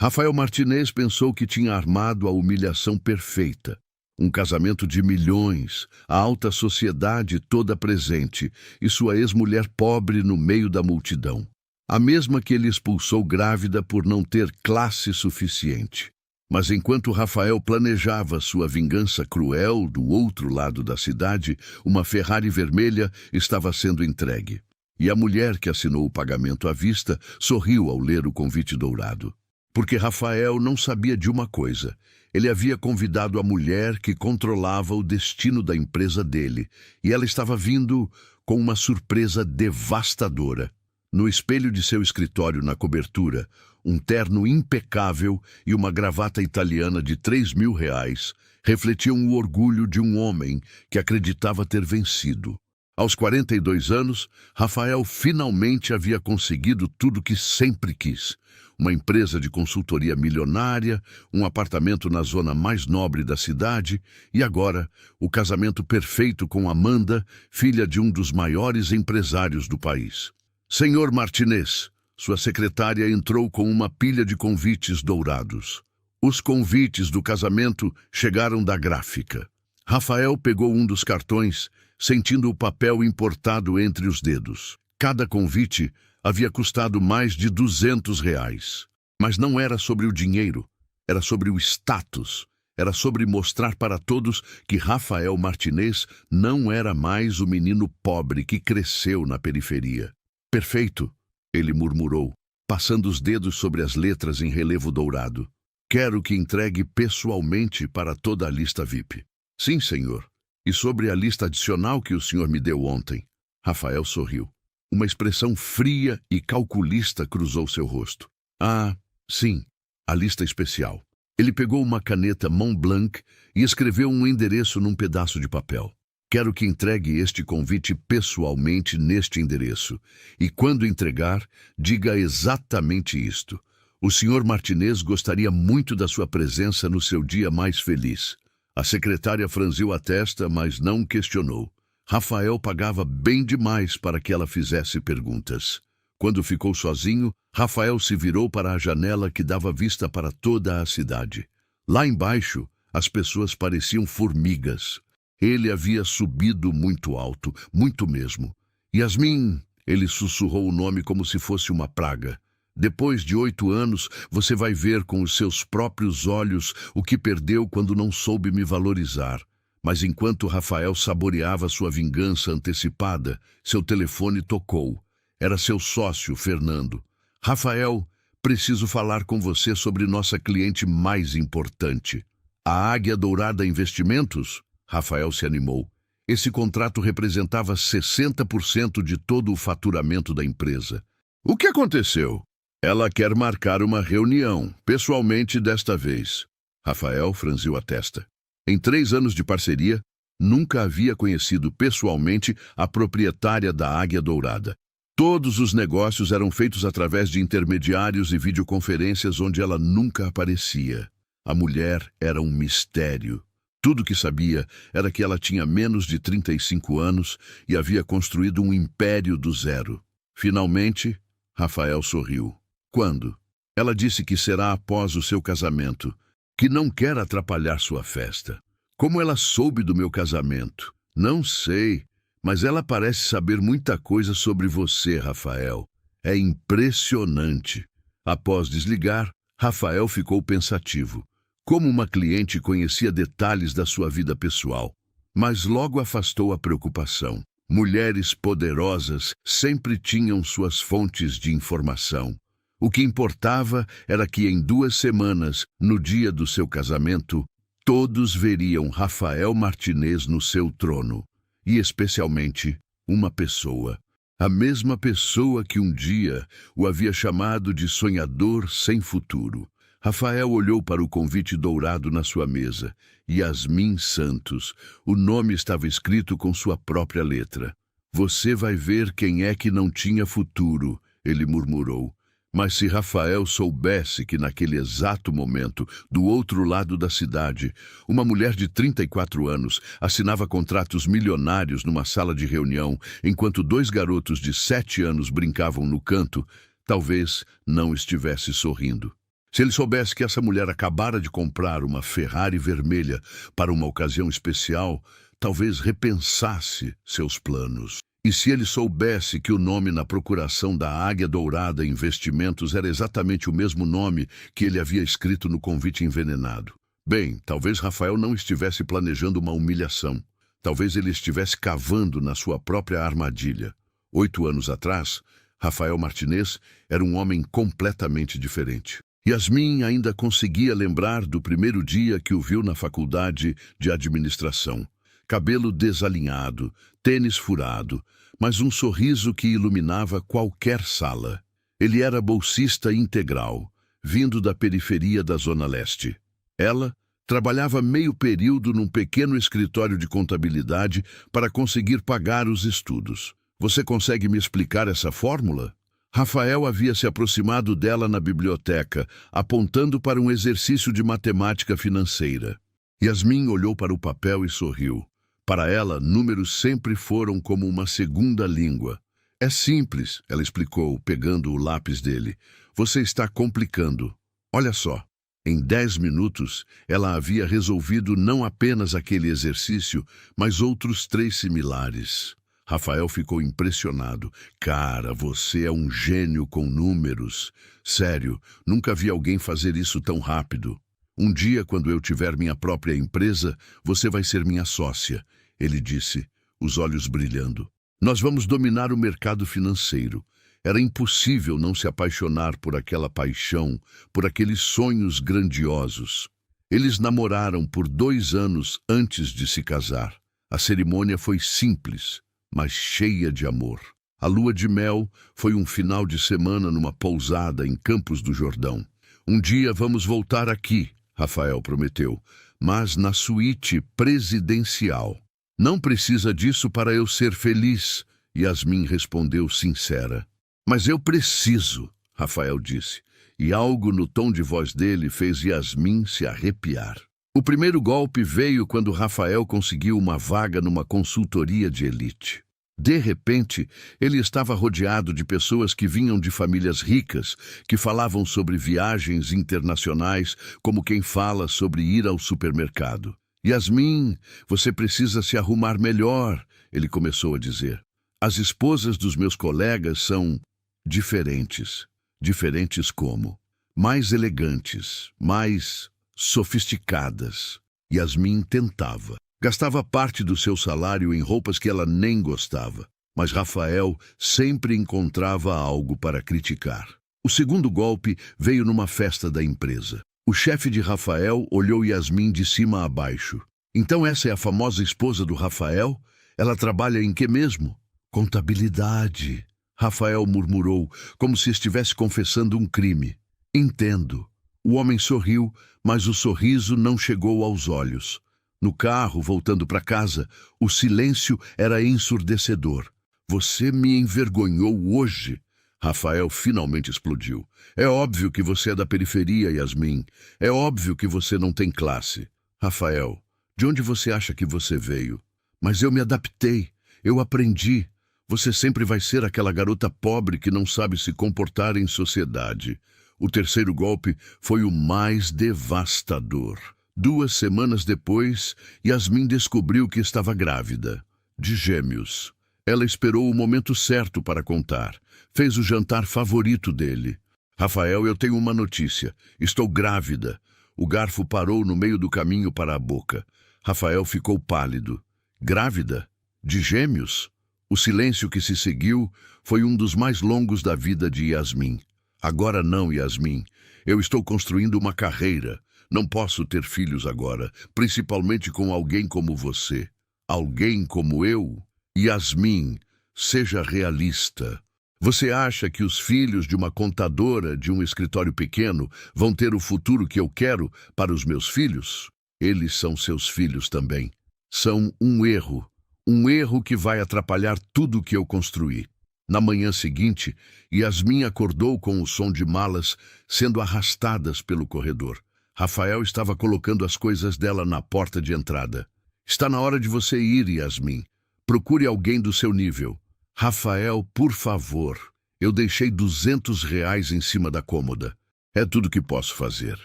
Rafael Martinez pensou que tinha armado a humilhação perfeita. Um casamento de milhões, a alta sociedade toda presente e sua ex-mulher pobre no meio da multidão. A mesma que ele expulsou grávida por não ter classe suficiente. Mas enquanto Rafael planejava sua vingança cruel do outro lado da cidade, uma Ferrari vermelha estava sendo entregue. E a mulher que assinou o pagamento à vista sorriu ao ler o convite dourado. Porque Rafael não sabia de uma coisa. Ele havia convidado a mulher que controlava o destino da empresa dele, e ela estava vindo com uma surpresa devastadora. No espelho de seu escritório na cobertura, um terno impecável e uma gravata italiana de R$ 3.000 refletiam o orgulho de um homem que acreditava ter vencido. Aos 42 anos, Rafael finalmente havia conseguido tudo que sempre quis. Uma empresa de consultoria milionária, um apartamento na zona mais nobre da cidade e agora o casamento perfeito com Amanda, filha de um dos maiores empresários do país. Senhor Martinez, sua secretária entrou com uma pilha de convites dourados. Os convites do casamento chegaram da gráfica. Rafael pegou um dos cartões, sentindo o papel importado entre os dedos. Cada convite havia custado mais de R$ 200. Mas não era sobre o dinheiro, era sobre o status. Era sobre mostrar para todos que Rafael Martinez não era mais o menino pobre que cresceu na periferia. Perfeito, ele murmurou, passando os dedos sobre as letras em relevo dourado. Quero que entregue pessoalmente para toda a lista VIP. Sim, senhor. E sobre a lista adicional que o senhor me deu ontem? Rafael sorriu. Uma expressão fria e calculista cruzou seu rosto. Ah, sim, a lista especial. Ele pegou uma caneta Montblanc e escreveu um endereço num pedaço de papel. Quero que entregue este convite pessoalmente neste endereço. E quando entregar, diga exatamente isto. O senhor Martinez gostaria muito da sua presença no seu dia mais feliz. A secretária franziu a testa, mas não questionou. Rafael pagava bem demais para que ela fizesse perguntas. Quando ficou sozinho, Rafael se virou para a janela que dava vista para toda a cidade. Lá embaixo, as pessoas pareciam formigas. Ele havia subido muito alto, muito mesmo. Yasmin, ele sussurrou o nome como se fosse uma praga. Depois de 8 anos, você vai ver com os seus próprios olhos o que perdeu quando não soube me valorizar. Mas enquanto Rafael saboreava sua vingança antecipada, seu telefone tocou. Era seu sócio, Fernando. Rafael, preciso falar com você sobre nossa cliente mais importante. A Águia Dourada Investimentos? Rafael se animou. Esse contrato representava 60% de todo o faturamento da empresa. O que aconteceu? Ela quer marcar uma reunião, pessoalmente desta vez. Rafael franziu a testa. Em 3 anos de parceria, nunca havia conhecido pessoalmente a proprietária da Águia Dourada. Todos os negócios eram feitos através de intermediários e videoconferências onde ela nunca aparecia. A mulher era um mistério. Tudo que sabia era que ela tinha menos de 35 anos e havia construído um império do zero. Finalmente, Rafael sorriu. Quando? Ela disse que será após o seu casamento, que não quer atrapalhar sua festa. Como ela soube do meu casamento? Não sei, mas ela parece saber muita coisa sobre você, Rafael. É impressionante. Após desligar, Rafael ficou pensativo. Como uma cliente conhecia detalhes da sua vida pessoal, mas logo afastou a preocupação. Mulheres poderosas sempre tinham suas fontes de informação. O que importava era que em 2 semanas, no dia do seu casamento, todos veriam Rafael Martinez no seu trono. E especialmente uma pessoa. A mesma pessoa que um dia o havia chamado de sonhador sem futuro. Rafael olhou para o convite dourado na sua mesa. Yasmin Santos. O nome estava escrito com sua própria letra. Você vai ver quem é que não tinha futuro, ele murmurou. Mas se Rafael soubesse que naquele exato momento, do outro lado da cidade, uma mulher de 34 anos assinava contratos milionários numa sala de reunião, enquanto 2 garotos de 7 anos brincavam no canto, talvez não estivesse sorrindo. Se ele soubesse que essa mulher acabara de comprar uma Ferrari vermelha para uma ocasião especial, talvez repensasse seus planos. E se ele soubesse que o nome na procuração da Águia Dourada Investimentos era exatamente o mesmo nome que ele havia escrito no convite envenenado? Bem, talvez Rafael não estivesse planejando uma humilhação. Talvez ele estivesse cavando na sua própria armadilha. 8 anos atrás, Rafael Martinez era um homem completamente diferente. Yasmin ainda conseguia lembrar do primeiro dia que o viu na faculdade de administração. Cabelo desalinhado, tênis furado, mas um sorriso que iluminava qualquer sala. Ele era bolsista integral, vindo da periferia da Zona Leste. Ela trabalhava meio período num pequeno escritório de contabilidade para conseguir pagar os estudos. Você consegue me explicar essa fórmula? Rafael havia se aproximado dela na biblioteca, apontando para um exercício de matemática financeira. Yasmin olhou para o papel e sorriu. Para ela, números sempre foram como uma segunda língua. É simples, ela explicou, pegando o lápis dele. Você está complicando. Olha só. Em 10 minutos, ela havia resolvido não apenas aquele exercício, mas outros 3 similares. Rafael ficou impressionado. Cara, você é um gênio com números. Sério, nunca vi alguém fazer isso tão rápido. Um dia, quando eu tiver minha própria empresa, você vai ser minha sócia, ele disse, os olhos brilhando. Nós vamos dominar o mercado financeiro. Era impossível não se apaixonar por aquela paixão, por aqueles sonhos grandiosos. Eles namoraram por 2 anos antes de se casar. A cerimônia foi simples, mas cheia de amor. A lua de mel foi um final de semana numa pousada em Campos do Jordão. Um dia vamos voltar aqui, Rafael prometeu, mas na suíte presidencial. Não precisa disso para eu ser feliz, Yasmin respondeu sincera. Mas eu preciso, Rafael disse, e algo no tom de voz dele fez Yasmin se arrepiar. O primeiro golpe veio quando Rafael conseguiu uma vaga numa consultoria de elite. De repente, ele estava rodeado de pessoas que vinham de famílias ricas, que falavam sobre viagens internacionais como quem fala sobre ir ao supermercado. Yasmin, você precisa se arrumar melhor, ele começou a dizer. As esposas dos meus colegas são diferentes. Diferentes como? Mais elegantes, mais sofisticadas. Yasmin tentava. Gastava parte do seu salário em roupas que ela nem gostava. Mas Rafael sempre encontrava algo para criticar. O segundo golpe veio numa festa da empresa. O chefe de Rafael olhou Yasmin de cima a baixo. Então essa é a famosa esposa do Rafael? Ela trabalha em que mesmo? Contabilidade. Rafael murmurou, como se estivesse confessando um crime. Entendo. O homem sorriu, mas o sorriso não chegou aos olhos. No carro, voltando para casa, o silêncio era ensurdecedor. Você me envergonhou hoje. Rafael finalmente explodiu. É óbvio que você é da periferia, Yasmin. É óbvio que você não tem classe. Rafael, de onde você acha que você veio? Mas eu me adaptei. Eu aprendi. Você sempre vai ser aquela garota pobre que não sabe se comportar em sociedade. O terceiro golpe foi o mais devastador. 2 semanas depois, Yasmin descobriu que estava grávida, de gêmeos. Ela esperou o momento certo para contar. Fez o jantar favorito dele. Rafael, eu tenho uma notícia. Estou grávida. O garfo parou no meio do caminho para a boca. Rafael ficou pálido. Grávida? De gêmeos? O silêncio que se seguiu foi um dos mais longos da vida de Yasmin. Agora não, Yasmin. Eu estou construindo uma carreira. Não posso ter filhos agora, principalmente com alguém como você. Alguém como eu? Yasmin, seja realista. Você acha que os filhos de uma contadora de um escritório pequeno vão ter o futuro que eu quero para os meus filhos? Eles são seus filhos também. São um erro que vai atrapalhar tudo o que eu construí. Na manhã seguinte, Yasmin acordou com o som de malas sendo arrastadas pelo corredor. Rafael estava colocando as coisas dela na porta de entrada. Está na hora de você ir, Yasmin. Procure alguém do seu nível. Rafael, por favor. Eu deixei R$ 200 em cima da cômoda. É tudo que posso fazer.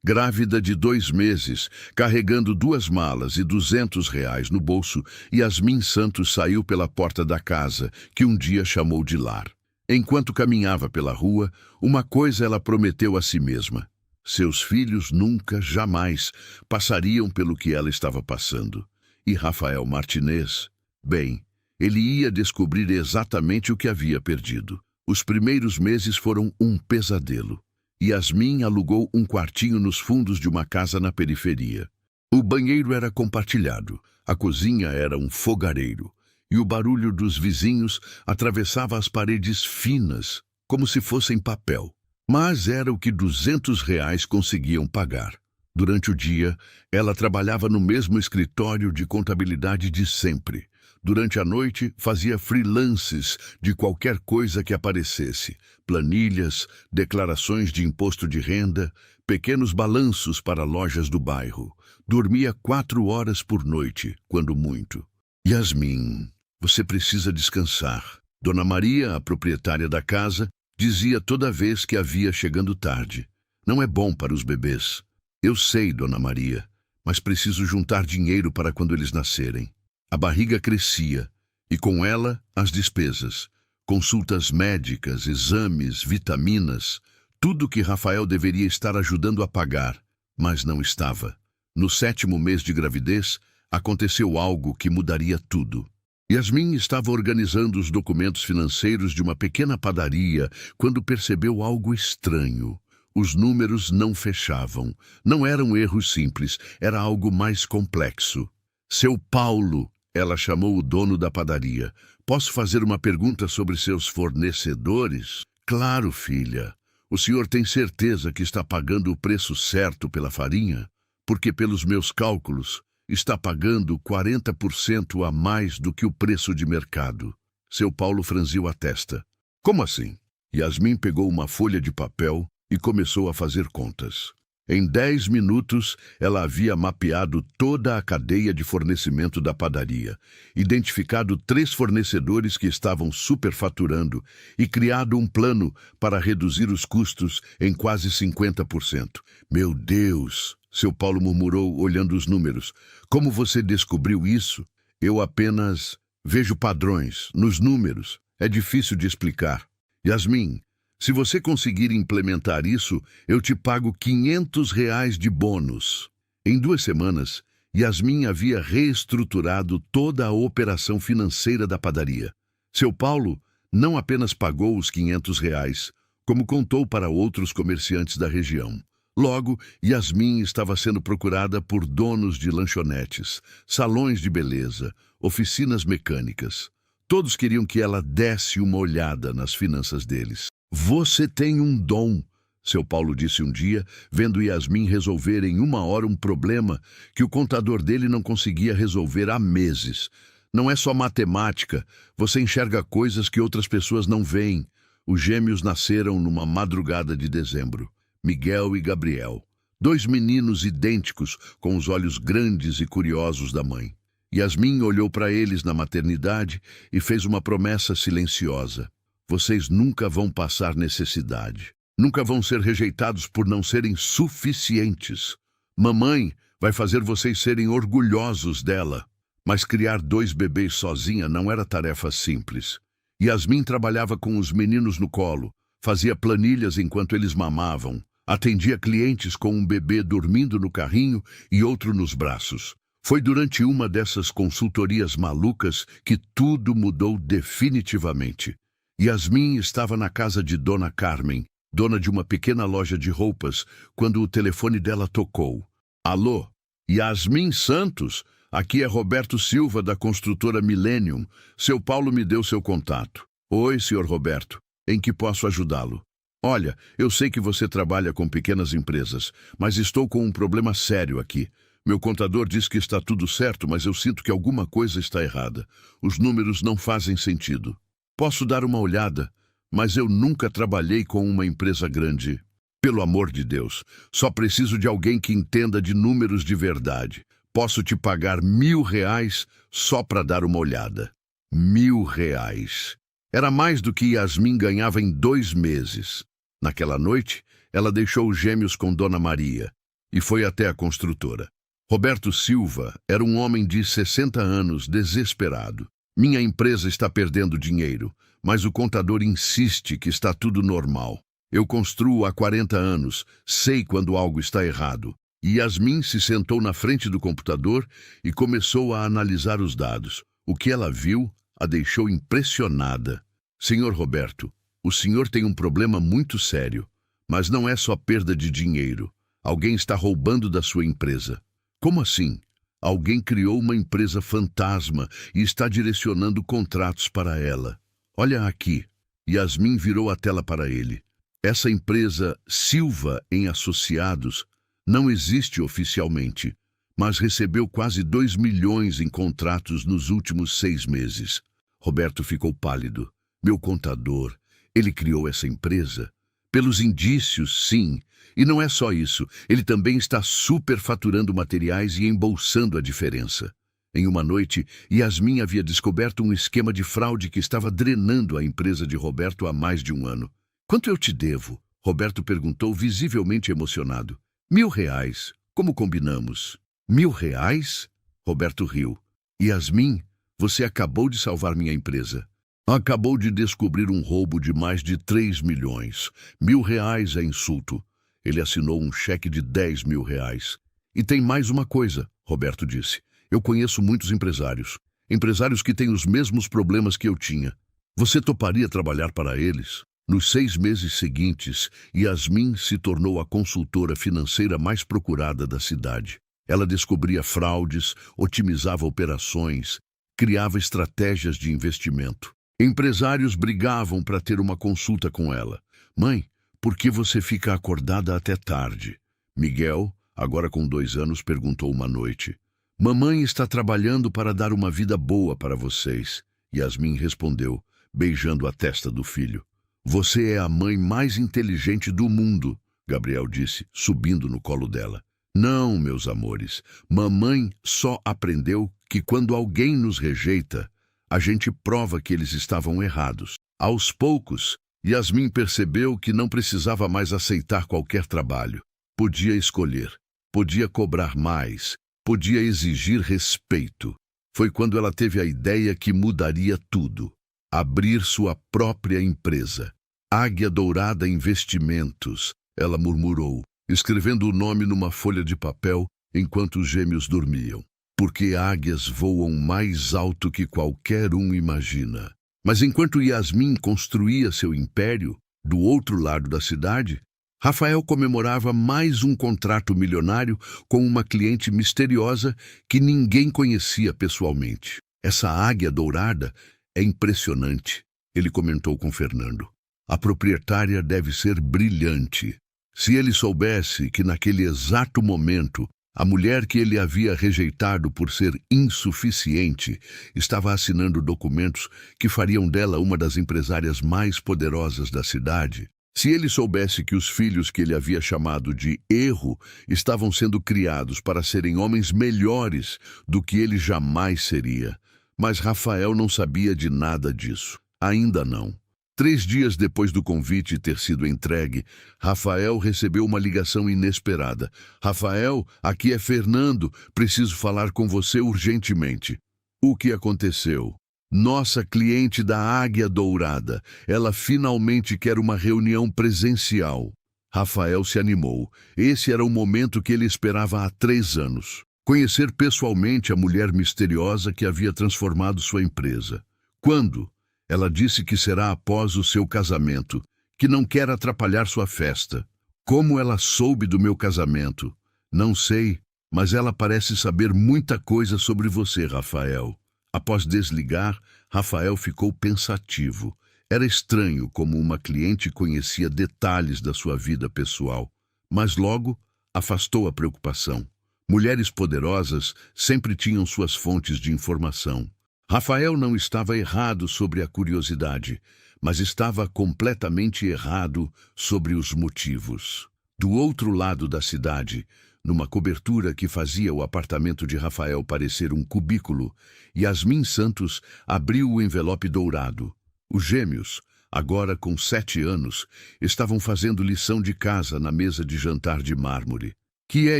Grávida de 2 meses, carregando 2 malas e R$ 200 no bolso, Yasmin Santos saiu pela porta da casa, que um dia chamou de lar. Enquanto caminhava pela rua, uma coisa ela prometeu a si mesma: seus filhos nunca, jamais, passariam pelo que ela estava passando. E Rafael Martinez, bem, ele ia descobrir exatamente o que havia perdido. Os primeiros meses foram um pesadelo. Yasmin alugou um quartinho nos fundos de uma casa na periferia. O banheiro era compartilhado, a cozinha era um fogareiro, e o barulho dos vizinhos atravessava as paredes finas, como se fossem papel. Mas era o que R$ 200 conseguiam pagar. Durante o dia, ela trabalhava no mesmo escritório de contabilidade de sempre. Durante a noite, fazia freelances de qualquer coisa que aparecesse: planilhas, declarações de imposto de renda, pequenos balanços para lojas do bairro. Dormia 4 horas por noite, quando muito. Yasmin, você precisa descansar. Dona Maria, a proprietária da casa, dizia toda vez que havia chegando tarde: não é bom para os bebês. Eu sei, Dona Maria, mas preciso juntar dinheiro para quando eles nascerem. A barriga crescia, e com ela as despesas, consultas médicas, exames, vitaminas, tudo que Rafael deveria estar ajudando a pagar, mas não estava. No 7º mês de gravidez, aconteceu algo que mudaria tudo. Yasmin estava organizando os documentos financeiros de uma pequena padaria quando percebeu algo estranho. Os números não fechavam. Não eram erros simples, era algo mais complexo. Seu Paulo, ela chamou o dono da padaria. Posso fazer uma pergunta sobre seus fornecedores? Claro, filha. O senhor tem certeza que está pagando o preço certo pela farinha? Porque pelos meus cálculos, está pagando 40% a mais do que o preço de mercado. Seu Paulo franziu a testa. Como assim? Yasmin pegou uma folha de papel e começou a fazer contas. Em 10 minutos, ela havia mapeado toda a cadeia de fornecimento da padaria, identificado 3 fornecedores que estavam superfaturando e criado um plano para reduzir os custos em quase 50%. Meu Deus! Seu Paulo murmurou, olhando os números. Como você descobriu isso? Eu apenas vejo padrões nos números. É difícil de explicar. Yasmin, se você conseguir implementar isso, eu te pago R$ 500 de bônus. Em 2 semanas, Yasmin havia reestruturado toda a operação financeira da padaria. Seu Paulo não apenas pagou os R$ 500, como contou para outros comerciantes da região. Logo, Yasmin estava sendo procurada por donos de lanchonetes, salões de beleza, oficinas mecânicas. Todos queriam que ela desse uma olhada nas finanças deles. Você tem um dom, seu Paulo disse um dia, vendo Yasmin resolver em 1 hora um problema que o contador dele não conseguia resolver há meses. Não é só matemática, você enxerga coisas que outras pessoas não veem. Os gêmeos nasceram numa madrugada de dezembro. Miguel e Gabriel. 2 meninos idênticos, com os olhos grandes e curiosos da mãe. Yasmin olhou para eles na maternidade e fez uma promessa silenciosa. Vocês nunca vão passar necessidade. Nunca vão ser rejeitados por não serem suficientes. Mamãe vai fazer vocês serem orgulhosos dela. Mas criar 2 bebês sozinha não era tarefa simples. Yasmin trabalhava com os meninos no colo, fazia planilhas enquanto eles mamavam, atendia clientes com um bebê dormindo no carrinho e outro nos braços. Foi durante uma dessas consultorias malucas que tudo mudou definitivamente. Yasmin estava na casa de Dona Carmen, dona de uma pequena loja de roupas, quando o telefone dela tocou. Alô, Yasmin Santos? Aqui é Roberto Silva, da construtora Millennium. Seu Paulo me deu seu contato. Oi, senhor Roberto. Em que posso ajudá-lo? Olha, eu sei que você trabalha com pequenas empresas, mas estou com um problema sério aqui. Meu contador diz que está tudo certo, mas eu sinto que alguma coisa está errada. Os números não fazem sentido. Posso dar uma olhada, mas eu nunca trabalhei com uma empresa grande. Pelo amor de Deus, só preciso de alguém que entenda de números de verdade. Posso te pagar R$ 1.000 só para dar uma olhada. R$ 1.000. Era mais do que Yasmin ganhava em 2 meses. Naquela noite, ela deixou os gêmeos com Dona Maria e foi até a construtora. Roberto Silva era um homem de 60 anos desesperado. Minha empresa está perdendo dinheiro, mas o contador insiste que está tudo normal. Eu construo há 40 anos, sei quando algo está errado. E Yasmin se sentou na frente do computador e começou a analisar os dados. O que ela viu a deixou impressionada. Senhor Roberto, o senhor tem um problema muito sério, mas não é só perda de dinheiro. Alguém está roubando da sua empresa. Como assim? Alguém criou uma empresa fantasma e está direcionando contratos para ela. Olha aqui. Yasmin virou a tela para ele. Essa empresa Silva em Associados não existe oficialmente, mas recebeu quase 2 milhões em contratos nos últimos 6 meses. Roberto ficou pálido. Meu contador, ele criou essa empresa? Pelos indícios, sim. E não é só isso, ele também está superfaturando materiais e embolsando a diferença. Em uma noite, Yasmin havia descoberto um esquema de fraude que estava drenando a empresa de Roberto há mais de um ano. Quanto eu te devo? Roberto perguntou, visivelmente emocionado. R$ 1.000, como combinamos. R$ 1.000? Roberto riu. Yasmin, você acabou de salvar minha empresa. Acabou de descobrir um roubo de mais de 3 milhões. R$ 1.000 é insulto. Ele assinou um cheque de R$ 10.000. E tem mais uma coisa, Roberto disse. Eu conheço muitos empresários. Empresários que têm os mesmos problemas que eu tinha. Você toparia trabalhar para eles? Nos 6 meses seguintes, Yasmin se tornou a consultora financeira mais procurada da cidade. Ela descobria fraudes, otimizava operações, criava estratégias de investimento. Empresários brigavam para ter uma consulta com ela. Mãe, por que você fica acordada até tarde? Miguel, agora com 2 anos, perguntou uma noite. Mamãe está trabalhando para dar uma vida boa para vocês. Yasmin respondeu, beijando a testa do filho. Você é a mãe mais inteligente do mundo, Gabriel disse, subindo no colo dela. Não, meus amores, mamãe só aprendeu que quando alguém nos rejeita, a gente prova que eles estavam errados. Aos poucos, Yasmin percebeu que não precisava mais aceitar qualquer trabalho. Podia escolher, podia cobrar mais, podia exigir respeito. Foi quando ela teve a ideia que mudaria tudo. Abrir sua própria empresa. Águia Dourada Investimentos, ela murmurou, escrevendo o nome numa folha de papel enquanto os gêmeos dormiam. Porque águias voam mais alto que qualquer um imagina. Mas enquanto Yasmin construía seu império, do outro lado da cidade, Rafael comemorava mais um contrato milionário com uma cliente misteriosa que ninguém conhecia pessoalmente. Essa águia dourada é impressionante, ele comentou com Fernando. A proprietária deve ser brilhante. Se ele soubesse que naquele exato momento a mulher que ele havia rejeitado por ser insuficiente estava assinando documentos que fariam dela uma das empresárias mais poderosas da cidade. Se ele soubesse que os filhos que ele havia chamado de erro estavam sendo criados para serem homens melhores do que ele jamais seria. Mas Rafael não sabia de nada disso. Ainda não. 3 dias depois do convite ter sido entregue, Rafael recebeu uma ligação inesperada. Rafael, aqui é Fernando, preciso falar com você urgentemente. O que aconteceu? Nossa cliente da Águia Dourada, ela finalmente quer uma reunião presencial. Rafael se animou. Esse era o momento que ele esperava há 3 anos. Conhecer pessoalmente a mulher misteriosa que havia transformado sua empresa. Quando? Ela disse que será após o seu casamento, que não quer atrapalhar sua festa. Como ela soube do meu casamento? Não sei, mas ela parece saber muita coisa sobre você, Rafael. Após desligar, Rafael ficou pensativo. Era estranho como uma cliente conhecia detalhes da sua vida pessoal, mas logo afastou a preocupação. Mulheres poderosas sempre tinham suas fontes de informação. Rafael não estava errado sobre a curiosidade, mas estava completamente errado sobre os motivos. Do outro lado da cidade, numa cobertura que fazia o apartamento de Rafael parecer um cubículo, Yasmin Santos abriu o envelope dourado. Os gêmeos, agora com 7 anos, estavam fazendo lição de casa na mesa de jantar de mármore. Que é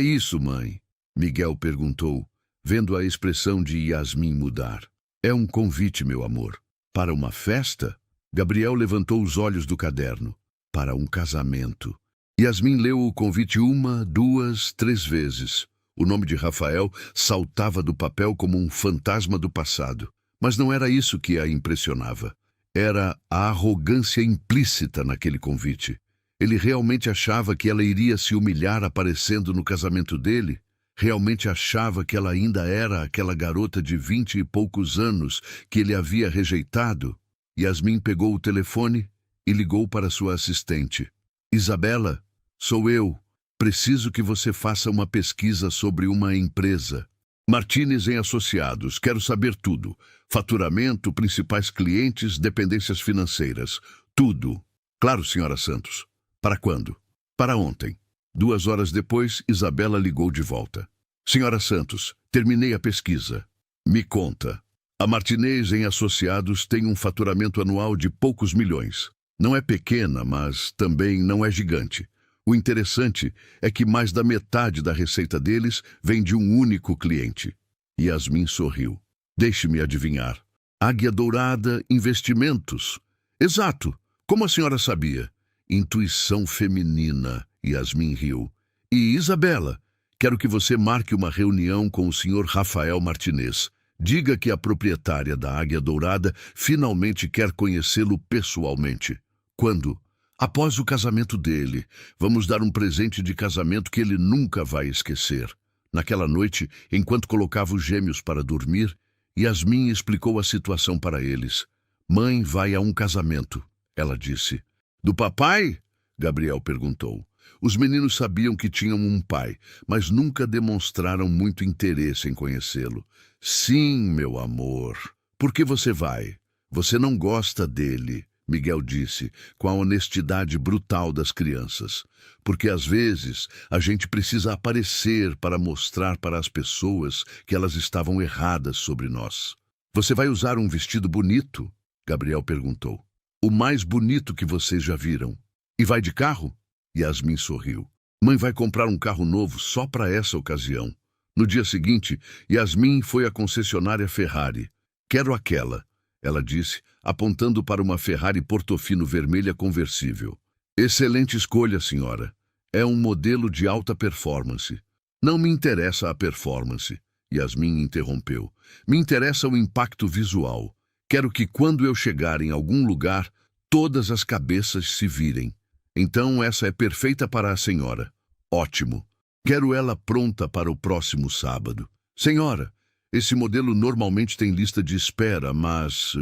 isso, mãe? Miguel perguntou, vendo a expressão de Yasmin mudar. É um convite, meu amor. Para uma festa? Gabriel levantou os olhos do caderno. Para um casamento. Yasmin leu o convite 1, 2, 3 vezes. O nome de Rafael saltava do papel como um fantasma do passado. Mas não era isso que a impressionava. Era a arrogância implícita naquele convite. Ele realmente achava que ela iria se humilhar aparecendo no casamento dele? Realmente achava que ela ainda era aquela garota de 20 e poucos anos que ele havia rejeitado? Yasmin pegou o telefone e ligou para sua assistente. Isabela, sou eu. Preciso que você faça uma pesquisa sobre uma empresa. Martínez em Associados, quero saber tudo. Faturamento, principais clientes, dependências financeiras. Tudo. Claro, senhora Santos. Para quando? Para ontem. 2 horas depois, Isabela ligou de volta. Senhora Santos, terminei a pesquisa. Me conta. A Martínez em Associados tem um faturamento anual de poucos milhões. Não é pequena, mas também não é gigante. O interessante é que mais da metade da receita deles vem de um único cliente. Yasmin sorriu. Deixe-me adivinhar. Águia Dourada Investimentos. Exato. Como a senhora sabia? Intuição feminina. Yasmin riu. E Isabela, quero que você marque uma reunião com o senhor Rafael Martínez. Diga que a proprietária da Águia Dourada finalmente quer conhecê-lo pessoalmente. Quando? Após o casamento dele. Vamos dar um presente de casamento que ele nunca vai esquecer. Naquela noite, enquanto colocava os gêmeos para dormir, Yasmin explicou a situação para eles. Mãe vai a um casamento, ela disse. Do papai? Gabriel perguntou. Os meninos sabiam que tinham um pai, mas nunca demonstraram muito interesse em conhecê-lo. Sim, meu amor. Por que você vai? Você não gosta dele, Miguel disse, com a honestidade brutal das crianças. Porque às vezes a gente precisa aparecer para mostrar para as pessoas que elas estavam erradas sobre nós. Você vai usar um vestido bonito? Gabriel perguntou. O mais bonito que vocês já viram. E vai de carro? Yasmin sorriu. Mãe vai comprar um carro novo só para essa ocasião. No dia seguinte, Yasmin foi à concessionária Ferrari. Quero aquela, ela disse, apontando para uma Ferrari Portofino vermelha conversível. Excelente escolha, senhora. É um modelo de alta performance. Não me interessa a performance, Yasmin interrompeu. Me interessa o impacto visual. Quero que quando eu chegar em algum lugar, todas as cabeças se virem. Então essa é perfeita para a senhora. Ótimo. Quero ela pronta para o próximo sábado. Senhora, esse modelo normalmente tem lista de espera, mas...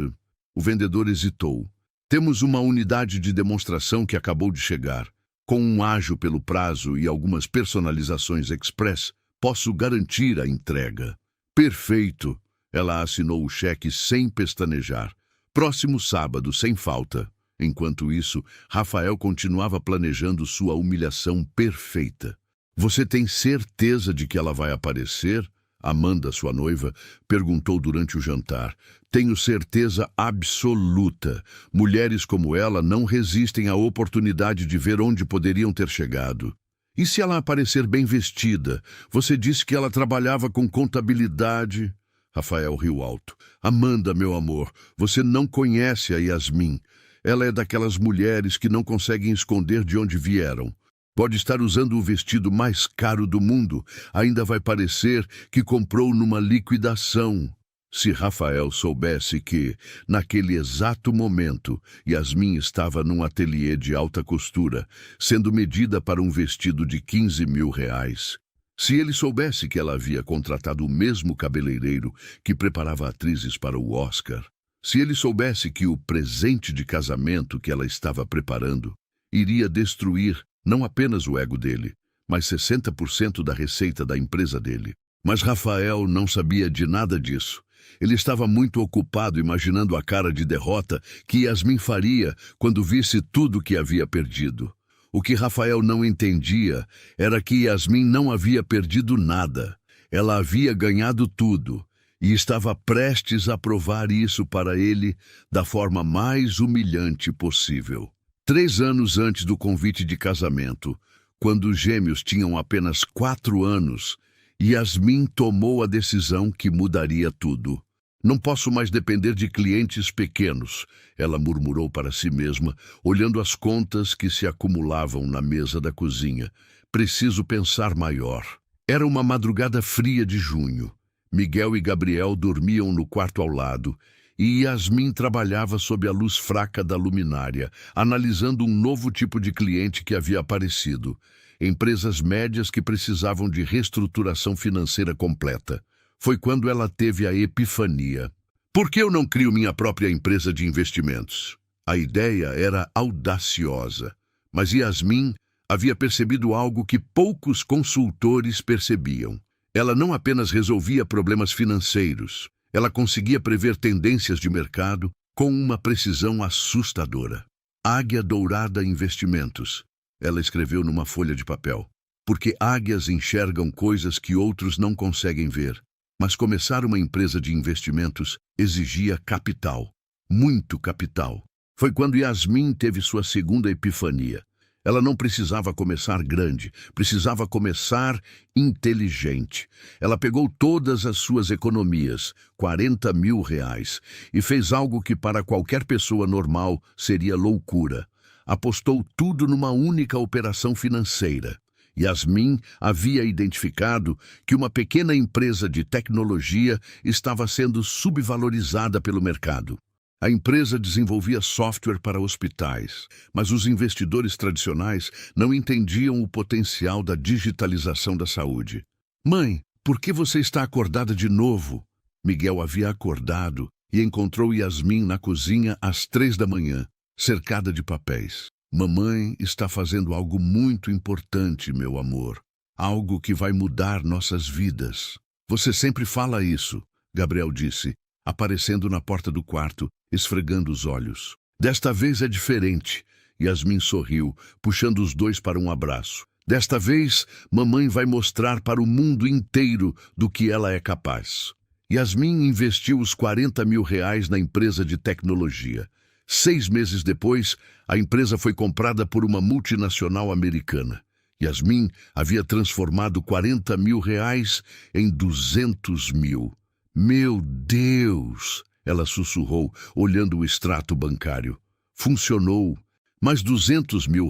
O vendedor hesitou. Temos uma unidade de demonstração que acabou de chegar. Com um ágio pelo prazo e algumas personalizações express, posso garantir a entrega. Perfeito. Ela assinou o cheque sem pestanejar. Próximo sábado, sem falta. Enquanto isso, Rafael continuava planejando sua humilhação perfeita. Você tem certeza de que ela vai aparecer? Amanda, sua noiva, perguntou durante o jantar. Tenho certeza absoluta. Mulheres como ela não resistem à oportunidade de ver onde poderiam ter chegado. E se ela aparecer bem vestida? Você disse que ela trabalhava com contabilidade. Rafael riu alto. Amanda, meu amor, você não conhece a Yasmin. Ela é daquelas mulheres que não conseguem esconder de onde vieram. Pode estar usando o vestido mais caro do mundo, ainda vai parecer que comprou numa liquidação. Se Rafael soubesse que, naquele exato momento, Yasmin estava num ateliê de alta costura, sendo medida para um vestido de 15 mil reais. Se ele soubesse que ela havia contratado o mesmo cabeleireiro que preparava atrizes para o Oscar. Se ele soubesse que o presente de casamento que ela estava preparando iria destruir não apenas o ego dele, mas 60% da receita da empresa dele. Mas Rafael não sabia de nada disso. Ele estava muito ocupado imaginando a cara de derrota que Yasmin faria quando visse tudo que havia perdido. O que Rafael não entendia era que Yasmin não havia perdido nada. Ela havia ganhado tudo. e estava prestes a provar isso para ele da forma mais humilhante possível. 3 anos antes do convite de casamento, quando os gêmeos tinham apenas 4 anos, Yasmin tomou a decisão que mudaria tudo. Não posso mais depender de clientes pequenos, ela murmurou para si mesma, olhando as contas que se acumulavam na mesa da cozinha. Preciso pensar maior. Era uma madrugada fria de junho. Miguel e Gabriel dormiam no quarto ao lado, e Yasmin trabalhava sob a luz fraca da luminária, analisando um novo tipo de cliente que havia aparecido. Empresas médias que precisavam de reestruturação financeira completa. Foi quando ela teve a epifania. Por que eu não crio minha própria empresa de investimentos? A ideia era audaciosa, mas Yasmin havia percebido algo que poucos consultores percebiam. Ela não apenas resolvia problemas financeiros, ela conseguia prever tendências de mercado com uma precisão assustadora. Águia Dourada Investimentos, ela escreveu numa folha de papel. Porque águias enxergam coisas que outros não conseguem ver. Mas começar uma empresa de investimentos exigia capital, muito capital. Foi quando Yasmin teve sua segunda epifania. Ela não precisava começar grande, precisava começar inteligente. Ela pegou todas as suas economias, R$ 40 mil, e fez algo que para qualquer pessoa normal seria loucura. Apostou tudo numa única operação financeira. Yasmin havia identificado que uma pequena empresa de tecnologia estava sendo subvalorizada pelo mercado. A empresa desenvolvia software para hospitais, mas os investidores tradicionais não entendiam o potencial da digitalização da saúde. Mãe, por que você está acordada de novo? Miguel havia acordado e encontrou Yasmin na cozinha às 3 da manhã, cercada de papéis. Mamãe está fazendo algo muito importante, meu amor. Algo que vai mudar nossas vidas. Você sempre fala isso, Gabriel disse, aparecendo na porta do quarto, esfregando os olhos. Desta vez é diferente. Yasmin sorriu, puxando os dois para um abraço. Desta vez, mamãe vai mostrar para o mundo inteiro do que ela é capaz. Yasmin investiu os R$ 40 mil na empresa de tecnologia. 6 meses depois, a empresa foi comprada por uma multinacional americana. Yasmin havia transformado R$ 40 mil em 200 mil. Meu Deus! Ela sussurrou, olhando o extrato bancário. Funcionou, mas R$ 200 mil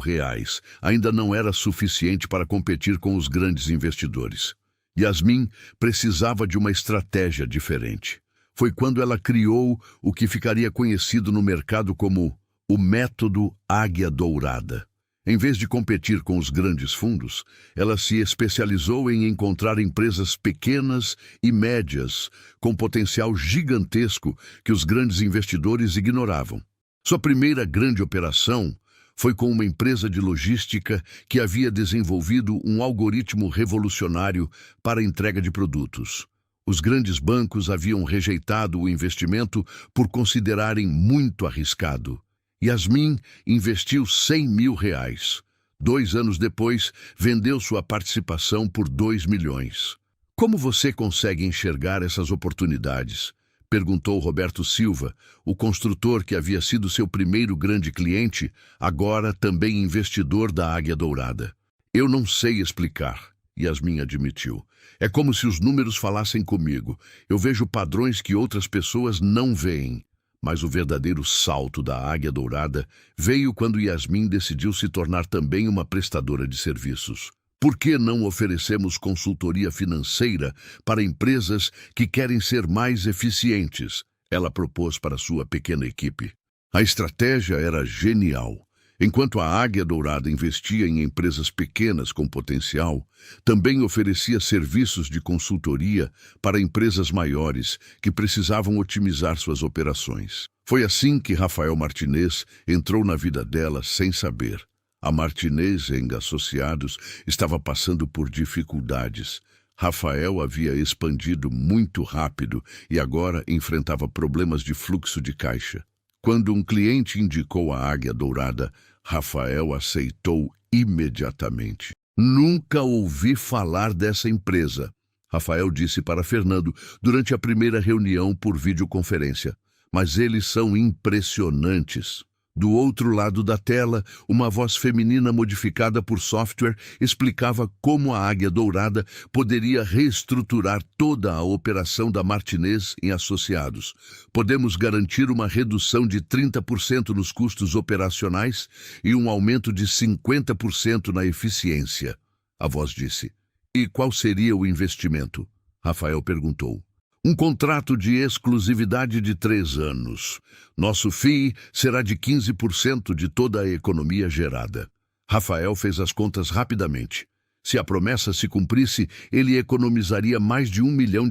ainda não era suficiente para competir com os grandes investidores. Yasmin precisava de uma estratégia diferente. Foi quando ela criou o que ficaria conhecido no mercado como o método Águia Dourada. Em vez de competir com os grandes fundos, ela se especializou em encontrar empresas pequenas e médias com potencial gigantesco que os grandes investidores ignoravam. Sua primeira grande operação foi com uma empresa de logística que havia desenvolvido um algoritmo revolucionário para a entrega de produtos. Os grandes bancos haviam rejeitado o investimento por considerarem muito arriscado. Yasmin investiu R$ 100 mil. 2 anos depois, vendeu sua participação por 2 milhões. Como você consegue enxergar essas oportunidades? Perguntou Roberto Silva, o construtor que havia sido seu primeiro grande cliente, agora também investidor da Águia Dourada. Eu não sei explicar, Yasmin admitiu. É como se os números falassem comigo. Eu vejo padrões que outras pessoas não veem. Mas o verdadeiro salto da Águia Dourada veio quando Yasmin decidiu se tornar também uma prestadora de serviços. Por que não oferecemos consultoria financeira para empresas que querem ser mais eficientes? Ela propôs para sua pequena equipe. A estratégia era genial. Enquanto a Águia Dourada investia em empresas pequenas com potencial, também oferecia serviços de consultoria para empresas maiores que precisavam otimizar suas operações. Foi assim que Rafael Martinez entrou na vida dela sem saber. A Martinez & Associados estava passando por dificuldades. Rafael havia expandido muito rápido e agora enfrentava problemas de fluxo de caixa. Quando um cliente indicou a Águia Dourada, Rafael aceitou imediatamente. Nunca ouvi falar dessa empresa. Rafael disse para Fernando durante a primeira reunião por videoconferência. Mas eles são impressionantes. Do outro lado da tela, uma voz feminina modificada por software explicava como a Águia Dourada poderia reestruturar toda a operação da Martinez em associados. Podemos garantir uma redução de 30% nos custos operacionais e um aumento de 50% na eficiência, a voz disse. E qual seria o investimento? Rafael perguntou. Um contrato de exclusividade de 3 anos. Nosso FII será de 15% de toda a economia gerada. Rafael fez as contas rapidamente. Se a promessa se cumprisse, ele economizaria mais de R$1 milhão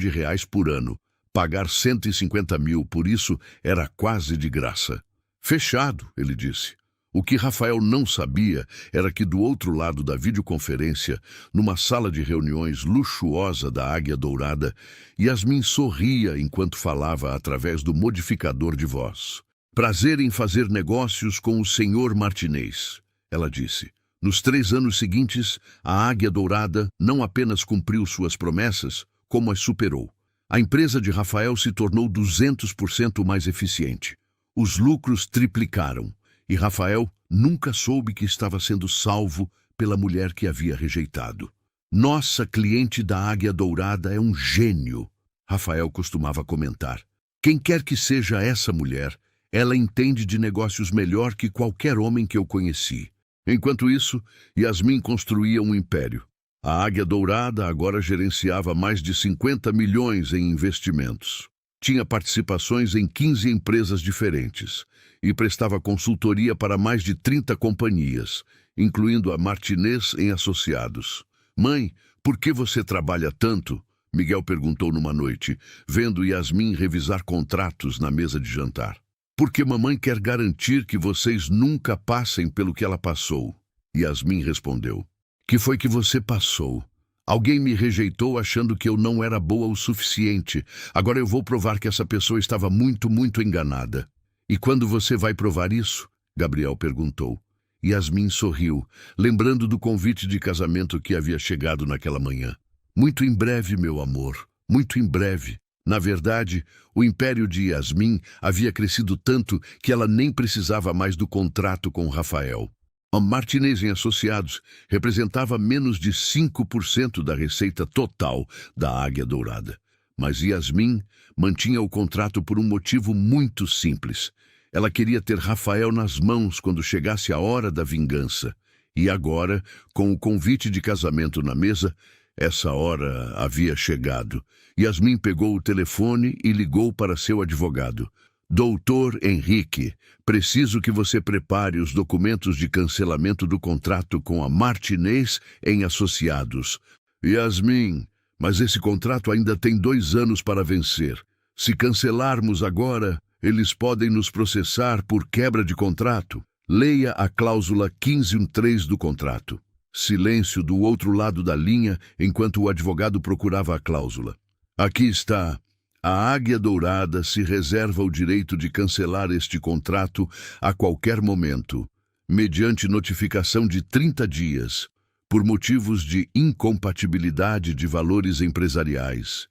por ano. Pagar 150 mil por isso era quase de graça. Fechado, ele disse. O que Rafael não sabia era que do outro lado da videoconferência, numa sala de reuniões luxuosa da Águia Dourada, Yasmin sorria enquanto falava através do modificador de voz. Prazer em fazer negócios com o Sr. Martinez, ela disse. Nos 3 anos seguintes, a Águia Dourada não apenas cumpriu suas promessas, como as superou. A empresa de Rafael se tornou 200% mais eficiente. Os lucros triplicaram. E Rafael nunca soube que estava sendo salvo pela mulher que havia rejeitado. Nossa cliente da Águia Dourada é um gênio, Rafael costumava comentar. Quem quer que seja essa mulher, ela entende de negócios melhor que qualquer homem que eu conheci. Enquanto isso, Yasmin construía um império. A Águia Dourada agora gerenciava mais de 50 milhões em investimentos. Tinha participações em 15 empresas diferentes e prestava consultoria para mais de 30 companhias, incluindo a Martinez em associados. Mãe, por que você trabalha tanto? Miguel perguntou numa noite, vendo Yasmin revisar contratos na mesa de jantar. Porque mamãe quer garantir que vocês nunca passem pelo que ela passou. Yasmin respondeu. Que foi que você passou? Alguém me rejeitou achando que eu não era boa o suficiente. Agora eu vou provar que essa pessoa estava muito, muito enganada. E quando você vai provar isso? Gabriel perguntou. Yasmin sorriu, lembrando do convite de casamento que havia chegado naquela manhã. Muito em breve, meu amor, muito em breve. Na verdade, o império de Yasmin havia crescido tanto que ela nem precisava mais do contrato com Rafael. A Martinez em Associados representava menos de 5% da receita total da Águia Dourada. Mas Yasmin mantinha o contrato por um motivo muito simples. Ela queria ter Rafael nas mãos quando chegasse a hora da vingança. E agora, com o convite de casamento na mesa, essa hora havia chegado. Yasmin pegou o telefone e ligou para seu advogado. Doutor Henrique, preciso que você prepare os documentos de cancelamento do contrato com a Martinez em Associados. Yasmin, mas esse contrato ainda tem 2 anos para vencer. Se cancelarmos agora, eles podem nos processar por quebra de contrato. Leia a cláusula 15.13 do contrato. Silêncio do outro lado da linha enquanto o advogado procurava a cláusula. Aqui está. A Águia Dourada se reserva o direito de cancelar este contrato a qualquer momento, mediante notificação de 30 dias, por motivos de incompatibilidade de valores empresariais.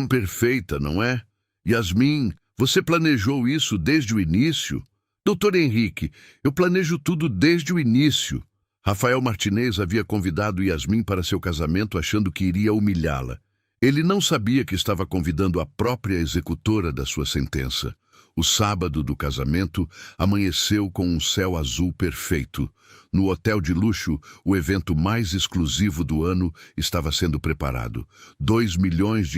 Perfeita, não é? Yasmin, você planejou isso desde o início? Doutor Henrique, eu planejo tudo desde o início. Rafael Martinez havia convidado Yasmin para seu casamento achando que iria humilhá-la. Ele não sabia que estava convidando a própria executora da sua sentença. O sábado do casamento amanheceu com um céu azul perfeito. No hotel de luxo, o evento mais exclusivo do ano estava sendo preparado. R$2 milhões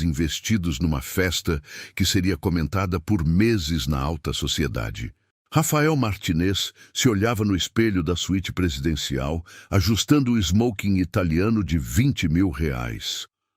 investidos numa festa que seria comentada por meses na alta sociedade. Rafael Martinez se olhava no espelho da suíte presidencial, ajustando o smoking italiano de R$20 mil.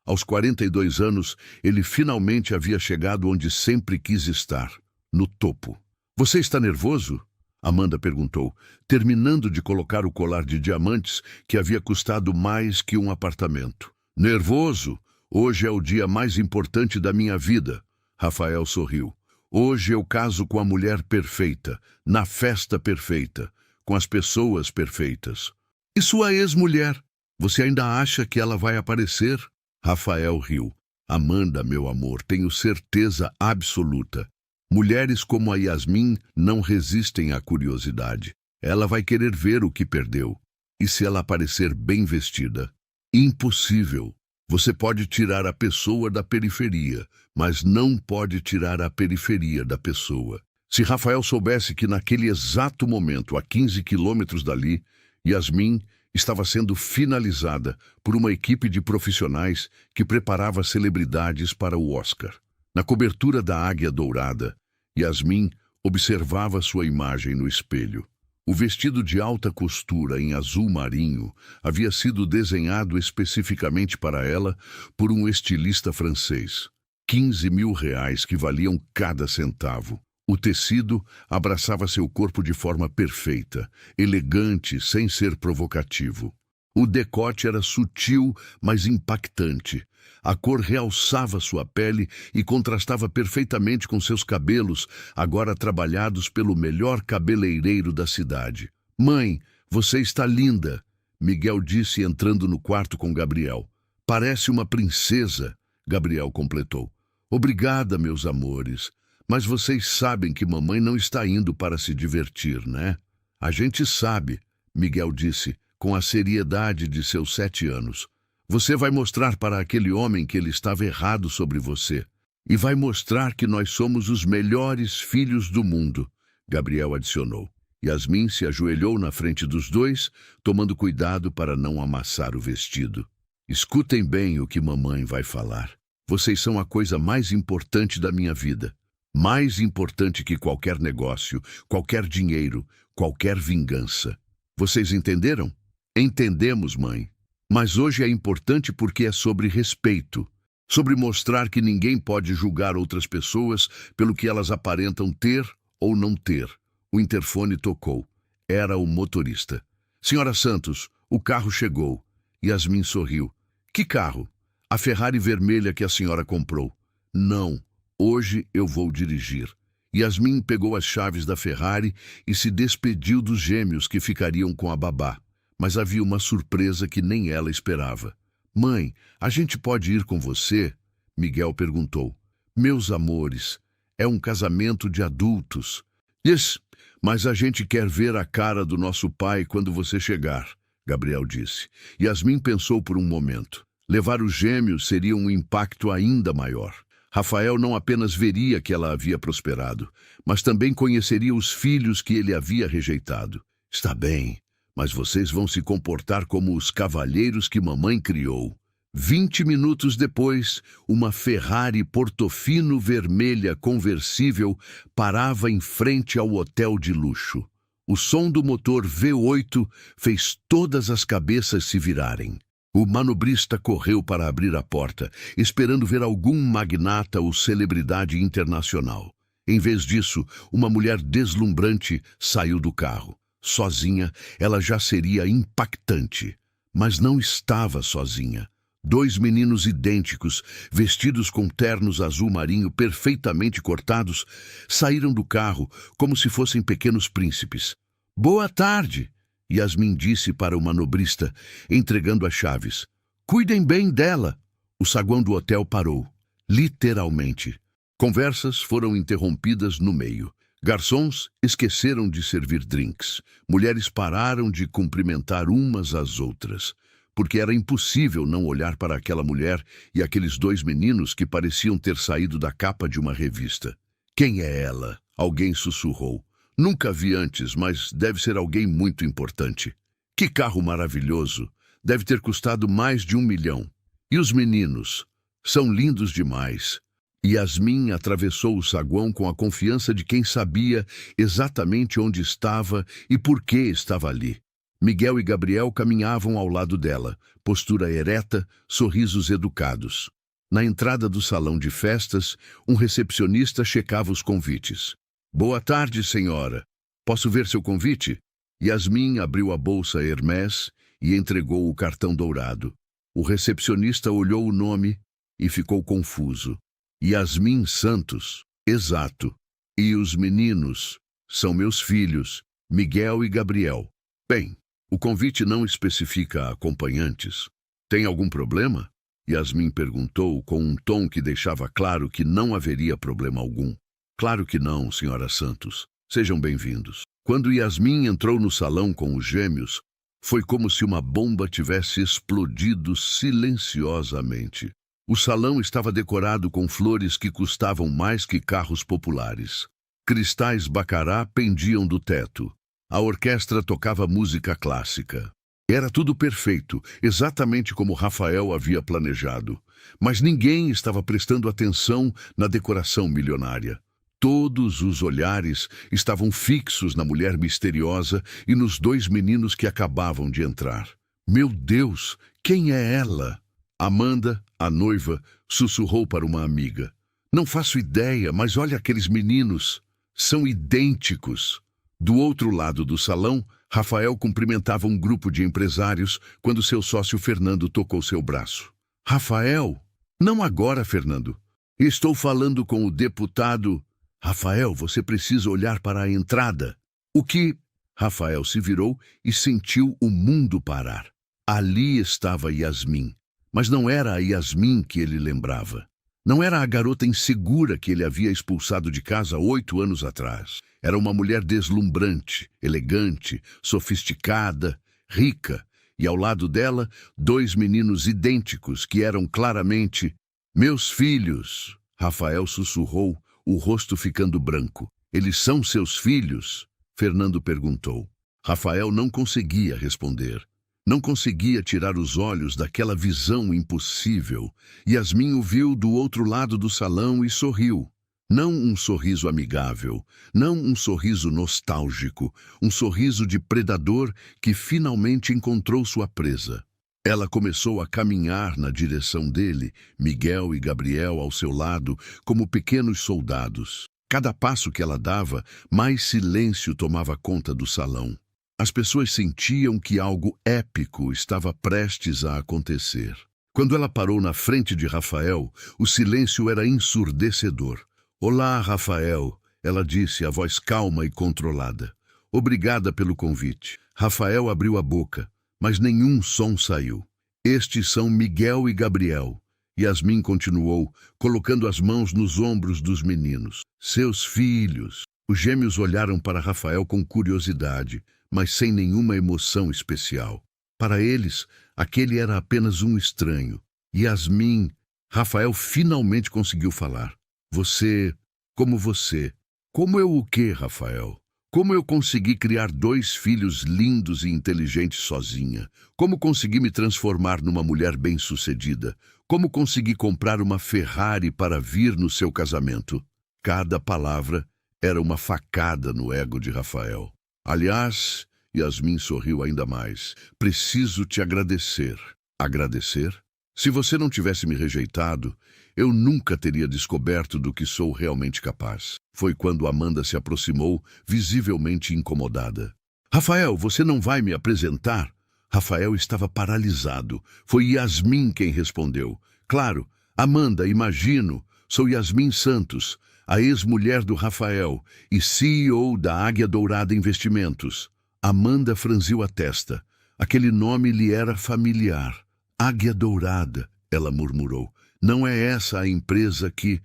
Aos 42 anos, ele finalmente havia chegado onde sempre quis estar, no topo. Você está nervoso? Amanda perguntou, terminando de colocar o colar de diamantes que havia custado mais que um apartamento. Nervoso? Hoje é o dia mais importante da minha vida. Rafael sorriu. Hoje eu caso com a mulher perfeita, na festa perfeita, com as pessoas perfeitas. E sua ex-mulher? Você ainda acha que ela vai aparecer? Rafael riu. Amanda, meu amor, tenho certeza absoluta. Mulheres como a Yasmin não resistem à curiosidade. Ela vai querer ver o que perdeu. E se ela aparecer bem vestida? Impossível. Você pode tirar a pessoa da periferia, mas não pode tirar a periferia da pessoa. Se Rafael soubesse que naquele exato momento, a 15 quilômetros dali, Yasmin estava sendo finalizada por uma equipe de profissionais que preparava celebridades para o Oscar. Na cobertura da Águia Dourada, Yasmin observava sua imagem no espelho. O vestido de alta costura em azul marinho havia sido desenhado especificamente para ela por um estilista francês. 15 mil reais que valiam cada centavo. O tecido abraçava seu corpo de forma perfeita, elegante, sem ser provocativo. O decote era sutil, mas impactante. A cor realçava sua pele e contrastava perfeitamente com seus cabelos, agora trabalhados pelo melhor cabeleireiro da cidade. "Mãe, você está linda", Miguel disse entrando no quarto com Gabriel. "Parece uma princesa", Gabriel completou. "Obrigada, meus amores. Mas vocês sabem que mamãe não está indo para se divertir, né?" "A gente sabe", Miguel disse, com a seriedade de seus 7 anos. "Você vai mostrar para aquele homem que ele estava errado sobre você. E vai mostrar que nós somos os melhores filhos do mundo", Gabriel adicionou. Yasmin se ajoelhou na frente dos dois, tomando cuidado para não amassar o vestido. "Escutem bem o que mamãe vai falar. Vocês são a coisa mais importante da minha vida. Mais importante que qualquer negócio, qualquer dinheiro, qualquer vingança. Vocês entenderam?" "Entendemos, mãe. Mas hoje é importante porque é sobre respeito. Sobre mostrar que ninguém pode julgar outras pessoas pelo que elas aparentam ter ou não ter." O interfone tocou. Era o motorista. "Senhora Santos, o carro chegou." Yasmin sorriu. "Que carro?" "A Ferrari vermelha que a senhora comprou." "Não. Hoje eu vou dirigir." Yasmin pegou as chaves da Ferrari e se despediu dos gêmeos que ficariam com a babá. Mas havia uma surpresa que nem ela esperava. "Mãe, a gente pode ir com você?" Miguel perguntou. "Meus amores, é um casamento de adultos." "Yes, mas a gente quer ver a cara do nosso pai quando você chegar", Gabriel disse. Yasmin pensou por um momento. Levar os gêmeos seria um impacto ainda maior. Rafael não apenas veria que ela havia prosperado, mas também conheceria os filhos que ele havia rejeitado. "Está bem, mas vocês vão se comportar como os cavalheiros que mamãe criou." 20 minutos depois, uma Ferrari Portofino vermelha conversível parava em frente ao hotel de luxo. O som do motor V8 fez todas as cabeças se virarem. O manobrista correu para abrir a porta, esperando ver algum magnata ou celebridade internacional. Em vez disso, uma mulher deslumbrante saiu do carro. Sozinha, ela já seria impactante. Mas não estava sozinha. 2 meninos idênticos, vestidos com ternos azul marinho perfeitamente cortados, saíram do carro como se fossem pequenos príncipes. "Boa tarde", Yasmin disse para o manobrista, entregando as chaves. "Cuidem bem dela." O saguão do hotel parou. Literalmente. Conversas foram interrompidas no meio. Garçons esqueceram de servir drinks. Mulheres pararam de cumprimentar umas às outras, porque era impossível não olhar para aquela mulher e aqueles 2 meninos que pareciam ter saído da capa de uma revista. "Quem é ela?" Alguém sussurrou. "Nunca vi antes, mas deve ser alguém muito importante." "Que carro maravilhoso! Deve ter custado mais de 1 milhão. E os meninos? São lindos demais." Yasmin atravessou o saguão com a confiança de quem sabia exatamente onde estava e por que estava ali. Miguel e Gabriel caminhavam ao lado dela, postura ereta, sorrisos educados. Na entrada do salão de festas, um recepcionista checava os convites. "Boa tarde, senhora. Posso ver seu convite?" Yasmin abriu a bolsa Hermès e entregou o cartão dourado. O recepcionista olhou o nome e ficou confuso. "Yasmin Santos." "Exato. E os meninos? São meus filhos, Miguel e Gabriel." "Bem, o convite não especifica acompanhantes. Tem algum problema?" Yasmin perguntou com um tom que deixava claro que não haveria problema algum. Claro que não, senhora Santos. Sejam bem-vindos. Quando Yasmin entrou no salão com os gêmeos, foi como se uma bomba tivesse explodido silenciosamente. O salão estava decorado com flores que custavam mais que carros populares. Cristais bacará pendiam do teto. A orquestra tocava música clássica. Era tudo perfeito, exatamente como Rafael havia planejado. Mas ninguém estava prestando atenção na decoração milionária. Todos os olhares estavam fixos na mulher misteriosa e nos dois meninos que acabavam de entrar. Meu Deus, quem é ela? Amanda, a noiva, sussurrou para uma amiga. Não faço ideia, mas olha aqueles meninos. São idênticos. Do outro lado do salão, Rafael cumprimentava um grupo de empresários quando seu sócio Fernando tocou seu braço. Rafael? Não agora, Fernando. Estou falando com o deputado. Rafael, você precisa olhar para a entrada. O que? Rafael se virou e sentiu o mundo parar. Ali estava Yasmin. Mas não era a Yasmin que ele lembrava. Não era a garota insegura que ele havia expulsado de casa 8 anos atrás. Era uma mulher deslumbrante, elegante, sofisticada, rica. E ao lado dela, 2 meninos idênticos que eram claramente meus filhos. Rafael sussurrou, o rosto ficando branco. Eles são seus filhos? Fernando perguntou. Rafael não conseguia responder. Não conseguia tirar os olhos daquela visão impossível. Yasmin o viu do outro lado do salão e sorriu. Não um sorriso amigável, não um sorriso nostálgico, um sorriso de predador que finalmente encontrou sua presa. Ela começou a caminhar na direção dele, Miguel e Gabriel ao seu lado, como pequenos soldados. Cada passo que ela dava, mais silêncio tomava conta do salão. As pessoas sentiam que algo épico estava prestes a acontecer. Quando ela parou na frente de Rafael, o silêncio era ensurdecedor. Olá, Rafael, ela disse, a voz calma e controlada. Obrigada pelo convite. Rafael abriu a boca, mas nenhum som saiu. Estes são Miguel e Gabriel. Yasmin continuou, colocando as mãos nos ombros dos meninos. Seus filhos. Os gêmeos olharam para Rafael com curiosidade, mas sem nenhuma emoção especial. Para eles, aquele era apenas um estranho. Yasmin, Rafael finalmente conseguiu falar. Você, como você. Como eu o quê, Rafael? Como eu consegui criar 2 filhos lindos e inteligentes sozinha? Como consegui me transformar numa mulher bem-sucedida? Como consegui comprar uma Ferrari para vir no seu casamento? Cada palavra era uma facada no ego de Rafael. Aliás, Yasmin sorriu ainda mais. Preciso te agradecer. Agradecer? Se você não tivesse me rejeitado, eu nunca teria descoberto do que sou realmente capaz. Foi quando Amanda se aproximou, visivelmente incomodada. Rafael, você não vai me apresentar? Rafael estava paralisado. Foi Yasmin quem respondeu. Claro, Amanda, imagino. Sou Yasmin Santos, a ex-mulher do Rafael e CEO da Águia Dourada Investimentos. Amanda franziu a testa. Aquele nome lhe era familiar. Águia Dourada, ela murmurou. Não é essa a empresa que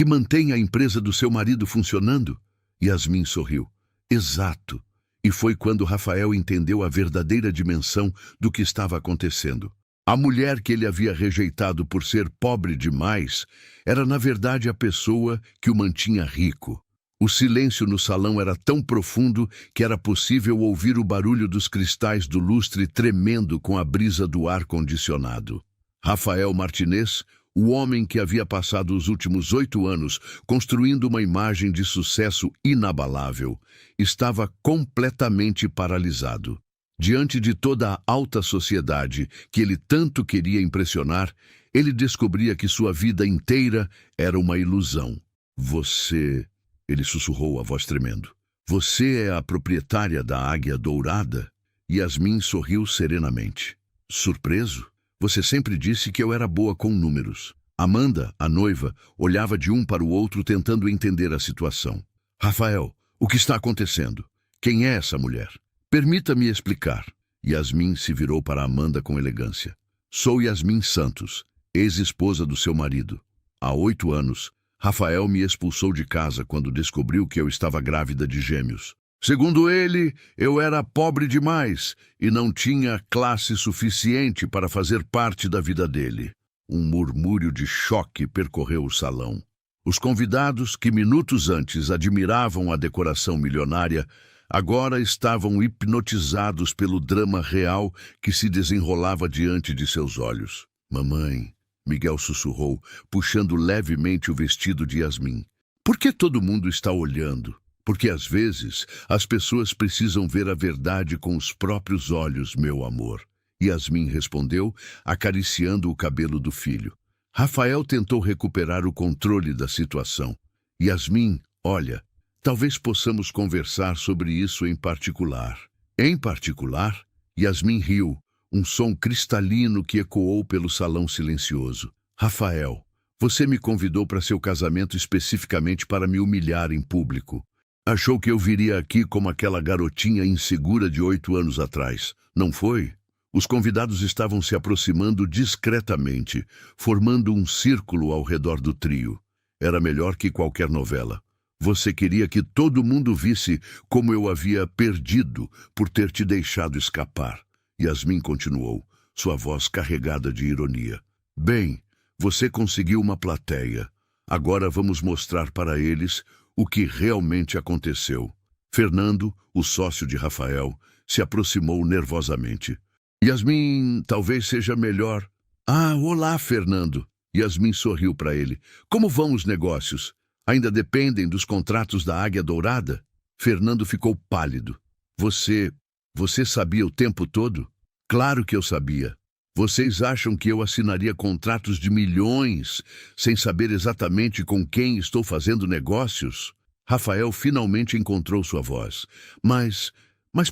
mantém a empresa do seu marido funcionando? Yasmin sorriu. Exato. E foi quando Rafael entendeu a verdadeira dimensão do que estava acontecendo. A mulher que ele havia rejeitado por ser pobre demais era, na verdade, a pessoa que o mantinha rico. O silêncio no salão era tão profundo que era possível ouvir o barulho dos cristais do lustre tremendo com a brisa do ar-condicionado. Rafael Martinez, o homem que havia passado os últimos 8 anos construindo uma imagem de sucesso inabalável, estava completamente paralisado. Diante de toda a alta sociedade que ele tanto queria impressionar, ele descobria que sua vida inteira era uma ilusão. Você, ele sussurrou a voz tremendo. Você é a proprietária da Águia Dourada? Yasmin sorriu serenamente. Surpreso? Você sempre disse que eu era boa com números. Amanda, a noiva, olhava de um para o outro tentando entender a situação. Rafael, o que está acontecendo? Quem é essa mulher? Permita-me explicar. Yasmin se virou para Amanda com elegância. Sou Yasmin Santos, ex-esposa do seu marido. Há 8 anos, Rafael me expulsou de casa quando descobriu que eu estava grávida de gêmeos. Segundo ele, eu era pobre demais e não tinha classe suficiente para fazer parte da vida dele. Um murmúrio de choque percorreu o salão. Os convidados, que minutos antes admiravam a decoração milionária, agora estavam hipnotizados pelo drama real que se desenrolava diante de seus olhos. Mamãe, Miguel sussurrou, puxando levemente o vestido de Yasmin. Por que todo mundo está olhando? Porque às vezes as pessoas precisam ver a verdade com os próprios olhos, meu amor. Yasmin respondeu, acariciando o cabelo do filho. Rafael tentou recuperar o controle da situação. Yasmin, olha, talvez possamos conversar sobre isso em particular. Em particular? Yasmin riu, um som cristalino que ecoou pelo salão silencioso. Rafael, você me convidou para seu casamento especificamente para me humilhar em público. Achou que eu viria aqui como aquela garotinha insegura de 8 anos atrás, não foi? Os convidados estavam se aproximando discretamente, formando um círculo ao redor do trio. Era melhor que qualquer novela. Você queria que todo mundo visse como eu havia perdido por ter te deixado escapar. Yasmin continuou, sua voz carregada de ironia. Bem, você conseguiu uma plateia. Agora vamos mostrar para eles o que realmente aconteceu. Fernando, o sócio de Rafael, se aproximou nervosamente. Yasmin, talvez seja melhor. Ah, olá, Fernando. Yasmin sorriu para ele. Como vão os negócios? Ainda dependem dos contratos da Águia Dourada? Fernando ficou pálido. Você sabia o tempo todo? Claro que eu sabia. Vocês acham que eu assinaria contratos de milhões sem saber exatamente com quem estou fazendo negócios? Rafael finalmente encontrou sua voz. Mas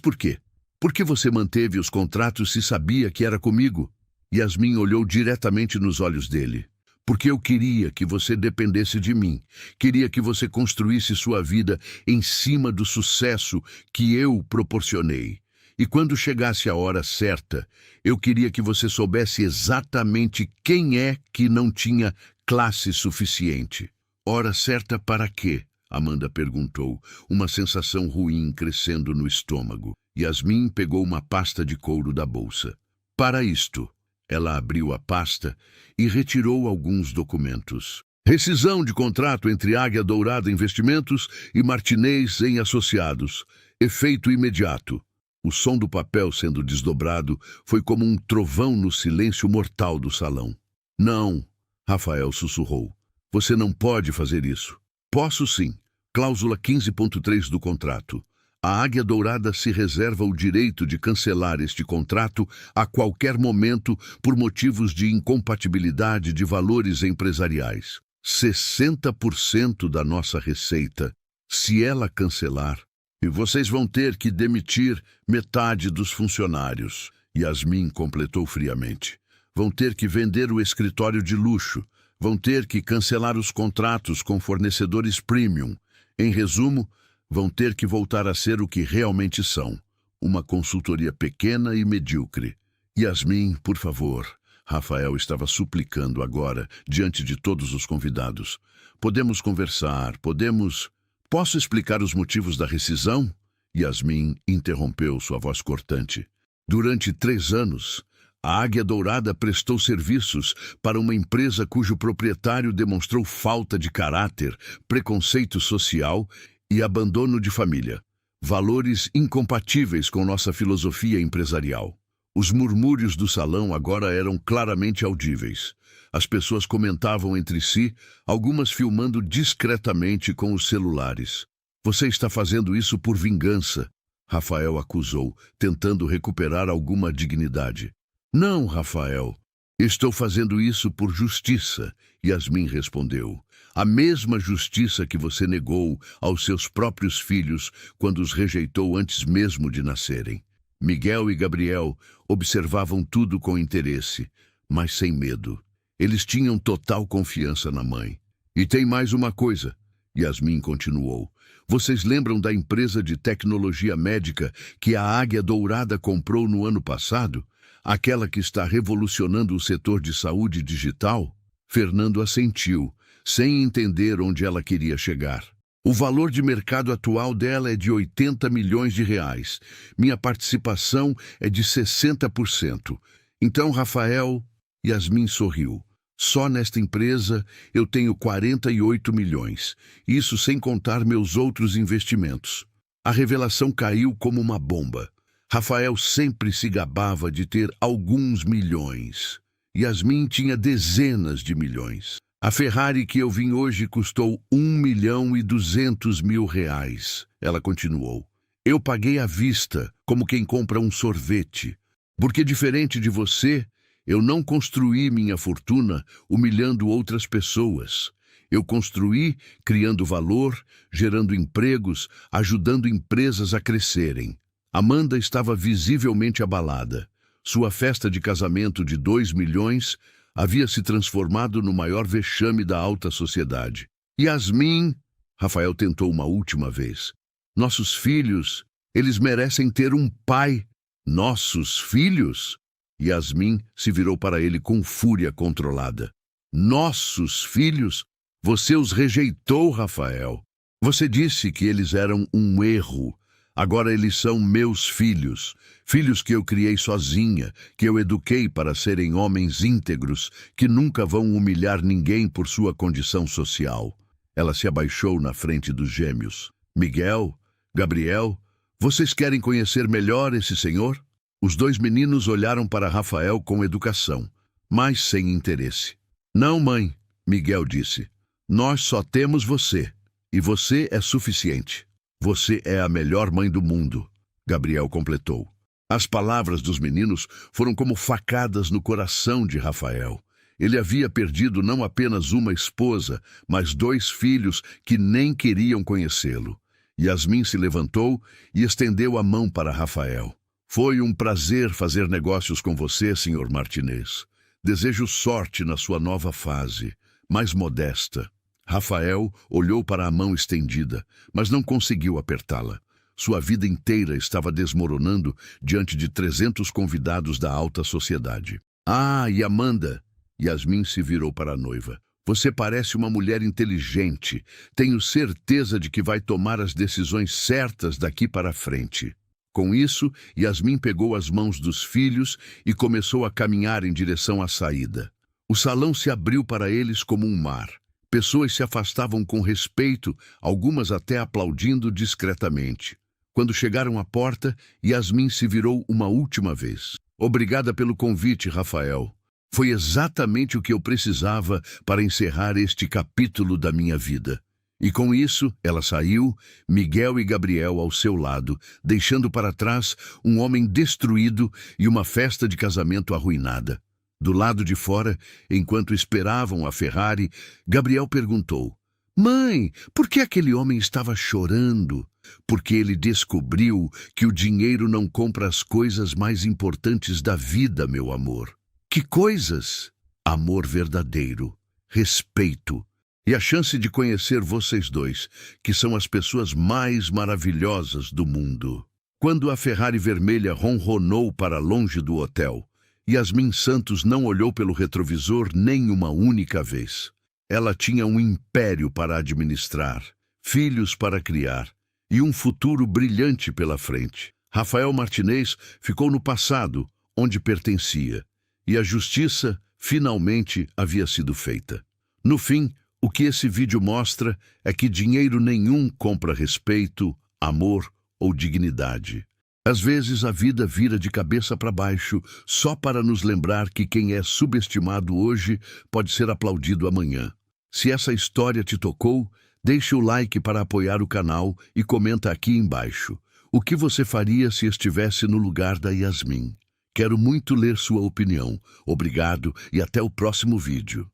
por quê? Por que você manteve os contratos se sabia que era comigo? Yasmin olhou diretamente nos olhos dele. Porque eu queria que você dependesse de mim. Queria que você construísse sua vida em cima do sucesso que eu proporcionei. E quando chegasse a hora certa, eu queria que você soubesse exatamente quem é que não tinha classe suficiente. Hora certa para quê? Amanda perguntou, uma sensação ruim crescendo no estômago. Yasmin pegou uma pasta de couro da bolsa. Para isto, ela abriu a pasta e retirou alguns documentos. Rescisão de contrato entre Águia Dourada Investimentos e Martinez em Associados. Efeito imediato. O som do papel sendo desdobrado foi como um trovão no silêncio mortal do salão. Não, Rafael sussurrou. Você não pode fazer isso. Posso sim. Cláusula 15.3 do contrato. A Águia Dourada se reserva o direito de cancelar este contrato a qualquer momento por motivos de incompatibilidade de valores empresariais. 60% da nossa receita, se ela cancelar, e vocês vão ter que demitir metade dos funcionários. Yasmin completou friamente. Vão ter que vender o escritório de luxo. Vão ter que cancelar os contratos com fornecedores premium. Em resumo, vão ter que voltar a ser o que realmente são. Uma consultoria pequena e medíocre. Yasmin, por favor. Rafael estava suplicando agora, diante de todos os convidados. Podemos conversar, podemos... Posso explicar os motivos da rescisão? Yasmin interrompeu sua voz cortante. Durante 3 anos, a Águia Dourada prestou serviços para uma empresa cujo proprietário demonstrou falta de caráter, preconceito social e abandono de família. Valores incompatíveis com nossa filosofia empresarial. Os murmúrios do salão agora eram claramente audíveis. As pessoas comentavam entre si, algumas filmando discretamente com os celulares. Você está fazendo isso por vingança, Rafael acusou, tentando recuperar alguma dignidade. Não, Rafael. Estou fazendo isso por justiça, Yasmin respondeu. A mesma justiça que você negou aos seus próprios filhos quando os rejeitou antes mesmo de nascerem. Miguel e Gabriel observavam tudo com interesse, mas sem medo. Eles tinham total confiança na mãe. E tem mais uma coisa, Yasmin continuou. Vocês lembram da empresa de tecnologia médica que a Águia Dourada comprou no ano passado? Aquela que está revolucionando o setor de saúde digital? Fernando assentiu, sem entender onde ela queria chegar. O valor de mercado atual dela é de 80 milhões de reais. Minha participação é de 60%. Então, Rafael, Yasmin sorriu. Só nesta empresa eu tenho 48 milhões. Isso sem contar meus outros investimentos. A revelação caiu como uma bomba. Rafael sempre se gabava de ter alguns milhões. Yasmin tinha dezenas de milhões. A Ferrari que eu vim hoje custou 1.200.000 reais. Ela continuou. Eu paguei à vista, como quem compra um sorvete. Porque diferente de você, eu não construí minha fortuna humilhando outras pessoas. Eu construí criando valor, gerando empregos, ajudando empresas a crescerem. Amanda estava visivelmente abalada. Sua festa de casamento de 2 milhões havia se transformado no maior vexame da alta sociedade. Yasmin, Rafael tentou uma última vez. Nossos filhos, eles merecem ter um pai. Nossos filhos? Yasmin se virou para ele com fúria controlada. Nossos filhos? Você os rejeitou, Rafael. Você disse que eles eram um erro. Agora eles são meus filhos, filhos que eu criei sozinha, que eu eduquei para serem homens íntegros, que nunca vão humilhar ninguém por sua condição social. Ela se abaixou na frente dos gêmeos. Miguel, Gabriel, vocês querem conhecer melhor esse senhor? Os dois meninos olharam para Rafael com educação, mas sem interesse. Não, mãe, Miguel disse. Nós só temos você, e você é suficiente. Você é a melhor mãe do mundo, Gabriel completou. As palavras dos meninos foram como facadas no coração de Rafael. Ele havia perdido não apenas uma esposa, mas 2 filhos que nem queriam conhecê-lo. Yasmin se levantou e estendeu a mão para Rafael. Foi um prazer fazer negócios com você, Sr. Martinez. Desejo sorte na sua nova fase, mais modesta. Rafael olhou para a mão estendida, mas não conseguiu apertá-la. Sua vida inteira estava desmoronando diante de 300 convidados da alta sociedade. Ah, e Amanda? Yasmin se virou para a noiva. Você parece uma mulher inteligente. Tenho certeza de que vai tomar as decisões certas daqui para frente. Com isso, Yasmin pegou as mãos dos filhos e começou a caminhar em direção à saída. O salão se abriu para eles como um mar. Pessoas se afastavam com respeito, algumas até aplaudindo discretamente. Quando chegaram à porta, Yasmin se virou uma última vez. Obrigada pelo convite, Rafael. Foi exatamente o que eu precisava para encerrar este capítulo da minha vida. E com isso, ela saiu, Miguel e Gabriel ao seu lado, deixando para trás um homem destruído e uma festa de casamento arruinada. Do lado de fora, enquanto esperavam a Ferrari, Gabriel perguntou: Mãe, por que aquele homem estava chorando? Porque ele descobriu que o dinheiro não compra as coisas mais importantes da vida, meu amor. Que coisas? Amor verdadeiro, respeito e a chance de conhecer vocês dois, que são as pessoas mais maravilhosas do mundo. Quando a Ferrari vermelha ronronou para longe do hotel, Yasmin Santos não olhou pelo retrovisor nem uma única vez. Ela tinha um império para administrar, filhos para criar e um futuro brilhante pela frente. Rafael Martinez ficou no passado, onde pertencia, e a justiça finalmente havia sido feita. No fim, o que esse vídeo mostra é que dinheiro nenhum compra respeito, amor ou dignidade. Às vezes a vida vira de cabeça para baixo só para nos lembrar que quem é subestimado hoje pode ser aplaudido amanhã. Se essa história te tocou, deixe o like para apoiar o canal e comenta aqui embaixo. O que você faria se estivesse no lugar da Yasmin? Quero muito ler sua opinião. Obrigado e até o próximo vídeo.